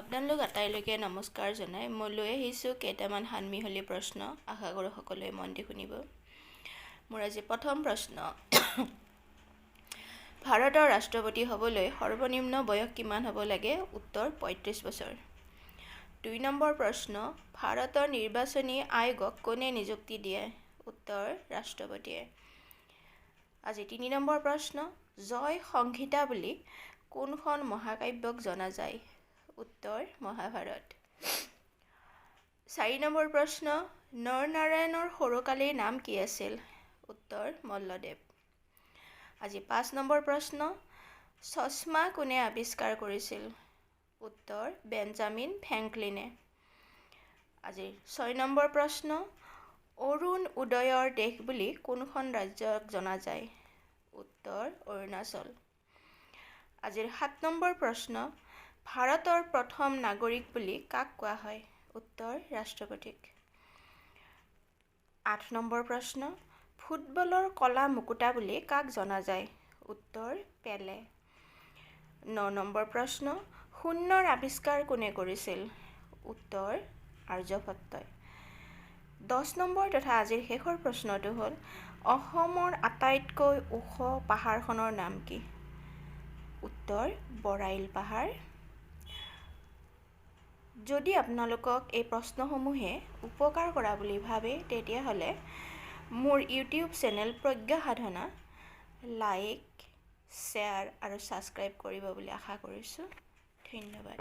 আপোনালোক আটাইলৈকে নমস্কাৰ জনাই মই লৈ আহিছোঁ কেইটামান সানমিহলি প্ৰশ্ন। আশা কৰোঁ সকলোৱে মন দি শুনিব। মোৰ আজি প্ৰথম প্ৰশ্ন, ভাৰতৰ ৰাষ্ট্ৰপতি হ'বলৈ সৰ্বনিম্ন বয়স কিমান হ'ব লাগে? উত্তৰ ৩৫ বছৰ। ২ নম্বৰ প্ৰশ্ন, ভাৰতৰ নিৰ্বাচনী আয়োগক কোনে নিযুক্তি দিয়ে? উত্তৰ ৰাষ্ট্ৰপতিয়ে। আজি ৩ নম্বৰ প্ৰশ্ন, জয় সংহিতা বুলি কোনখন মহাকাব্যক জনা যায়? উত্তৰ মহাভাৰত। ৪ নম্বৰ প্ৰশ্ন, নৰনাৰায়ণৰ সৰুকালীৰ নাম কি আছিল? উত্তৰ মল্লদেৱ। আজি ৫ নম্বৰ প্ৰশ্ন, চশমা কোনে আৱিষ্কাৰ কৰিছিল? উত্তৰ বেঞ্জামিন ফ্ৰেংকলিনে। আজি ৬ নম্বৰ প্ৰশ্ন, অৰুণ উদয়ৰ দেশ বুলি কোনখন ৰাজ্যক জনা যায়? উত্তৰ অৰুণাচল। আজিৰ ৭ নম্বৰ প্ৰশ্ন, ভাৰতৰ প্ৰথম নাগৰিক বুলি কাক কোৱা হয়? উত্তৰ ৰাষ্ট্ৰপতিক। ৮ নম্বৰ প্ৰশ্ন, ফুটবলৰ কলা মুকুতা বুলি কাক জনা যায়? উত্তৰ পেলে। ৯ নম্বৰ প্ৰশ্ন, শূন্যৰ আৱিষ্কাৰ কোনে কৰিছিল? উত্তৰ আৰ্যভট্টই। ১০ নম্বৰ তথা আজিৰ শেষৰ প্ৰশ্নটো হ'ল, অসমৰ আটাইতকৈ ওখ পাহাৰখনৰ নাম কি? উত্তৰ বৰাইল পাহাৰ। যদি আপোনালোকক এই প্ৰশ্নসমূহে উপকাৰ কৰা বুলি ভাবে তেতিয়াহ'লে মোৰ ইউটিউব চেনেল প্ৰজ্ঞা সাধনা লাইক, শ্বেয়াৰ আৰু ছাবস্ক্ৰাইব কৰিব বুলি আশা কৰিছোঁ। ধন্যবাদ।